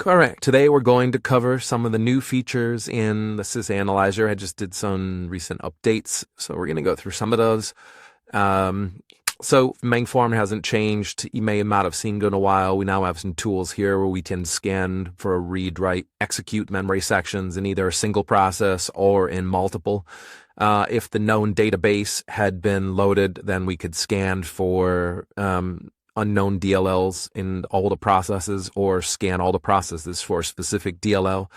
Correct. Today we're going to cover some of the new features in the SysAnalyzer. I just did some recent updates, so we're going to go through some of those. So main form hasn't changed. You may not have seen it in a while. We now have some tools here where we can scan for read, write, execute memory sections in either a single process or in multiple. If the known database had been loaded, then we could scan for unknown DLLs in all the processes or scan all the processes for a specific DLL.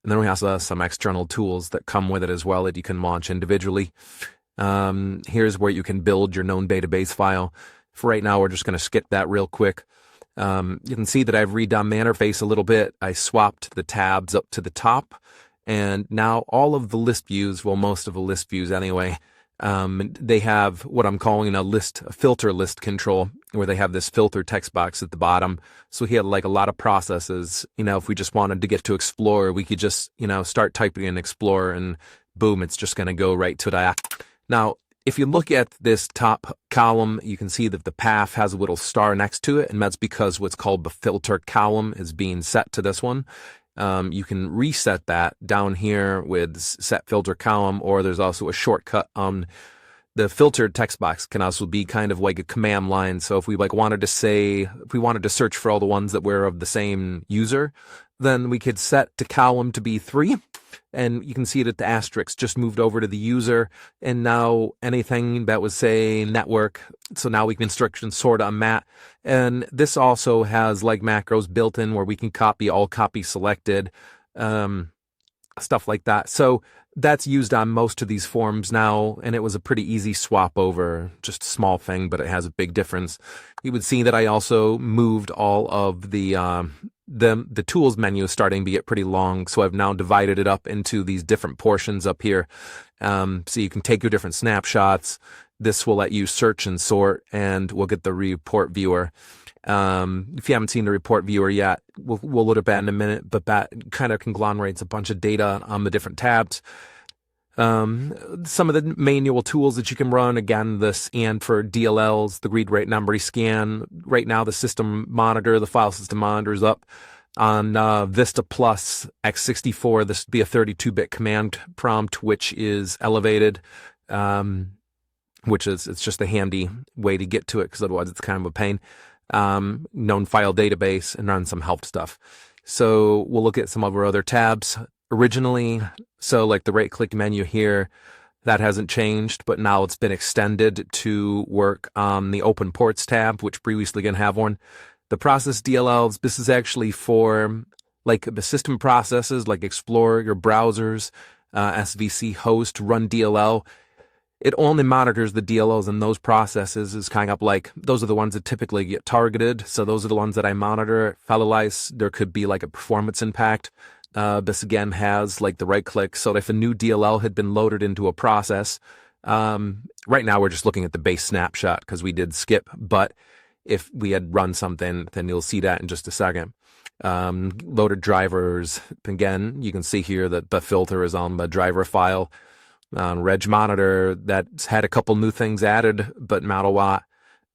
And then we also have some external tools that come with it as well that you can launch individually. Here's where you can build your known database file. For right now, we're just going to skip that real quick. You can see that I've redone the interface a little bit. I swapped the tabs up to the top, and now all of the list views, well, most of the list views anyway, they have what I'm calling a filter list control, where they have this filter text box at the bottom. So he had like a lot of processes. If we just wanted to get to Explorer, we could just, start typing in Explorer and boom, it's just going to go right to that. Now, if you look at this top column, you can see that the path has a little star next to it, and that's because what's called the filter column is being set to this one. You can reset that down here with set filter column, or there's also a shortcut on the filtered text box can also be kind of like a command line. So if we wanted to search for all the ones that were of the same user, then we could set the column to be 3. And you can see that the asterisk just moved over to the user. And now anything that was, say, network, so now we can instruction sort on that. And this also has like macros built in where we can copy all copy selected, stuff like that. So that's used on most of these forms now, and it was a pretty easy swap over, just a small thing, but it has a big difference. You would see that I also moved all of the tools menu starting to get pretty long, so I've now divided it up into these different portions up here. So you can take your different snapshots. This will let you search and sort, and we'll get the report viewer. If you haven't seen the report viewer yet, we'll look at that in a minute, but that kind of conglomerates a bunch of data on the different tabs. Some of the manual tools that you can run, again, the scan for DLLs, the read, write, memory scan. Right now, the system monitor, the file system monitor is up on Vista Plus x64. This would be a 32-bit command prompt, which is elevated, it's just a handy way to get to it, because otherwise it's kind of a pain. Known file database, and run some help stuff. So we'll look at some of our other tabs. Originally, so like the right-click menu here, that hasn't changed, but now it's been extended to work on the Open Ports tab, which previously didn't have one. The process DLLs, this is actually for like the system processes like Explorer, your browsers, SVC host, run DLL. It only monitors the DLLs in those processes. Is kind of like, those are the ones that typically get targeted. So those are the ones that I monitor. Otherwise, there could be like a performance impact. This again has like the right click. So if a new DLL had been loaded into a process, right now we're just looking at the base snapshot because we did skip. But if we had run something, then you'll see that in just a second. Loaded drivers, again, you can see here that the filter is on the driver file. On Reg Monitor, that's had a couple new things added, but not a lot.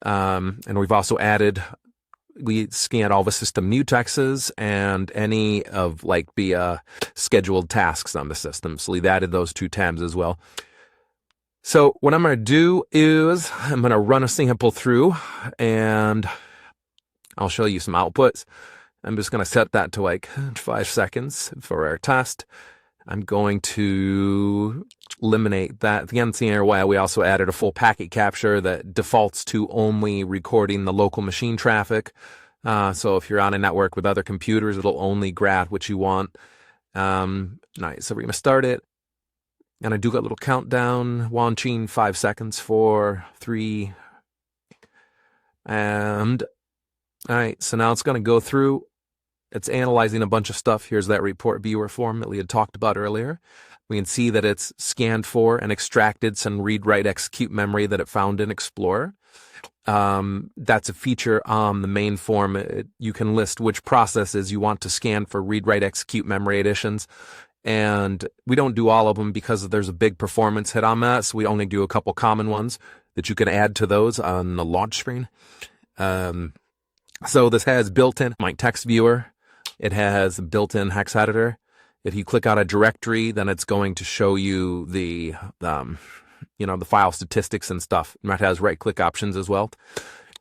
And we've also we scanned all the system mutexes and any of like the scheduled tasks on the system. So we've added those 2 tabs as well. So what I'm going to do is I'm going to run a sample through, and I'll show you some outputs. I'm just going to set that to like 5 seconds for our test. I'm going to eliminate that. Again, seeing why we also added a full packet capture that defaults to only recording the local machine traffic. So if you're on a network with other computers, it'll only grab what you want. Nice. So we're going to start it. And I do got a little countdown, launching 5 seconds, 4, 3. And all right, so now it's going to go through. It's analyzing a bunch of stuff. Here's that report viewer form that we had talked about earlier. We can see that it's scanned for and extracted some read, write, execute memory that it found in Explorer. That's a feature on the main form. You can list which processes you want to scan for read, write, execute memory additions. And we don't do all of them because there's a big performance hit on that. So we only do a couple common ones that you can add to those on the launch screen. So this has built-in my text viewer. It has a built-in hex editor. If you click on a directory, then it's going to show you the the file statistics and stuff. It has right-click options as well.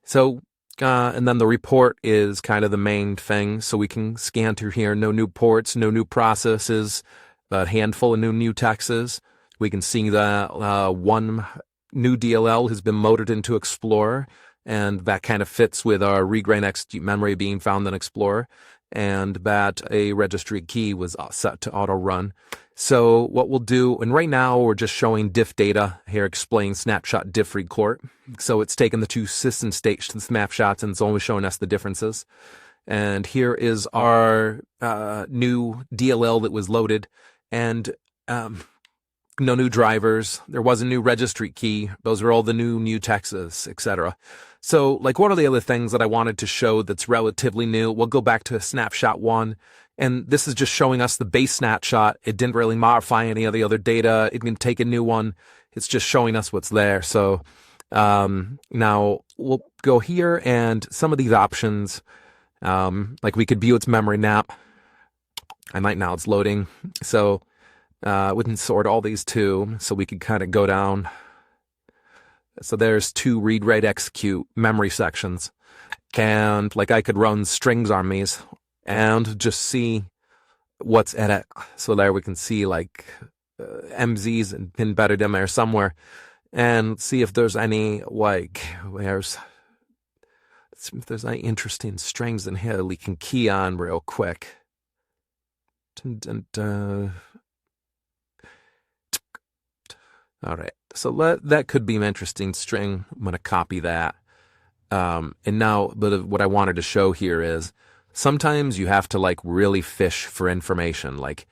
So, and then the report is kind of the main thing. So we can scan through here. No new ports, no new processes, a handful of new mutexes. We can see that one new DLL has been loaded into Explorer, and that kind of fits with our read-write execute memory being found in Explorer, and that a registry key was set to auto-run. So what we'll do, and right now we're just showing diff data here, explain snapshot diff record. So it's taken the two system state snapshots and it's only showing us the differences. And here is our new DLL that was loaded, and no new drivers. There was a new registry key. Those are all the new mutexes, etc. So, like, what are the other things that I wanted to show that's relatively new? We'll go back to snapshot 1. And this is just showing us the base snapshot. It didn't really modify any of the other data. It can take a new one. It's just showing us what's there. So now we'll go here, and some of these options, like we could view its memory map. Now it's loading. So we can sort all these too. So we could kind of go down. So there's two read, write, execute memory sections. And like I could run strings armies and just see what's in it. So there we can see like MZs embedded in there somewhere, and see if there's any if there's any interesting strings in here we can key on real quick. All right, so that could be an interesting string. I'm going to copy that. And now, but what I wanted to show here is sometimes you have to like really fish for information, like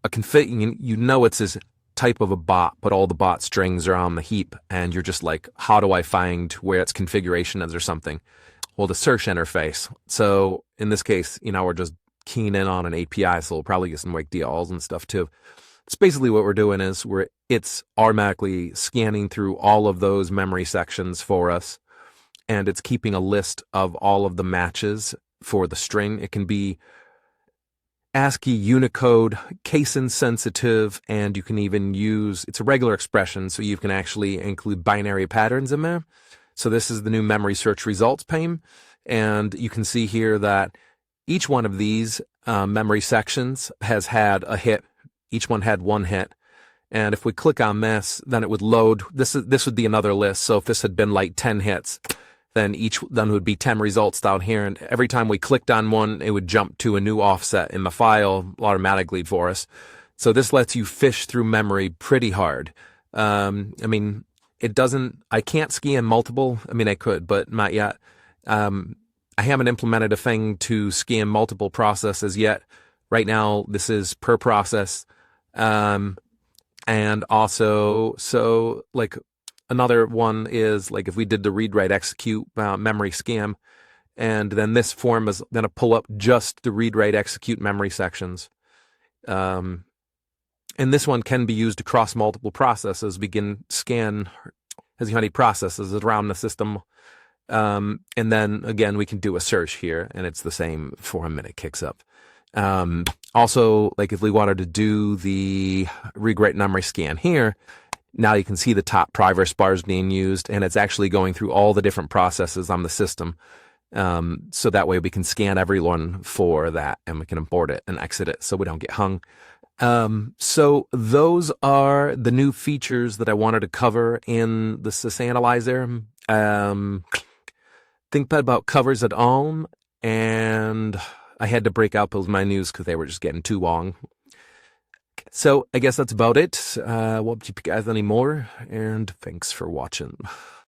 a config. It's this type of a bot, but all the bot strings are on the heap, and you're just like, how do I find where its configuration is or something? Well, the search interface. So in this case, we're just keying in on an API, so we'll probably get some like DLLs and stuff too. It's basically what we're doing is it's automatically scanning through all of those memory sections for us, and it's keeping a list of all of the matches for the string. It can be ASCII, Unicode, case insensitive, and you can even it's a regular expression, so you can actually include binary patterns in there. So this is the new memory search results pane, and you can see here that each one of these memory sections has had a hit. Each one had one hit. And if we click on this, then it would load. This would be another list. So if this had been like 10 hits, then would be 10 results down here. And every time we clicked on one, it would jump to a new offset in the file automatically for us. So this lets you fish through memory pretty hard. It doesn't, I can't scan multiple. I could, but not yet. I haven't implemented a thing to scan multiple processes yet. Right now, this is per process. And also, so like another one is like if we did the read, write, execute memory scan, and then this form is going to pull up just the read, write, execute memory sections. And this one can be used across multiple processes. We can scan as many processes around the system. And then again, we can do a search here, and it's the same form, and it kicks up. Also, like if we wanted to do the read, write, memory scan here, now you can see the top progress bars being used, and it's actually going through all the different processes on the system. So that way we can scan everyone for that, and we can import it and exit it so we don't get hung. So those are the new features that I wanted to cover in the SysAnalyzer. Think about covers at all, and I had to break out those menus because they were just getting too long. So I guess that's about it. Won't keep you guys anymore, and thanks for watching.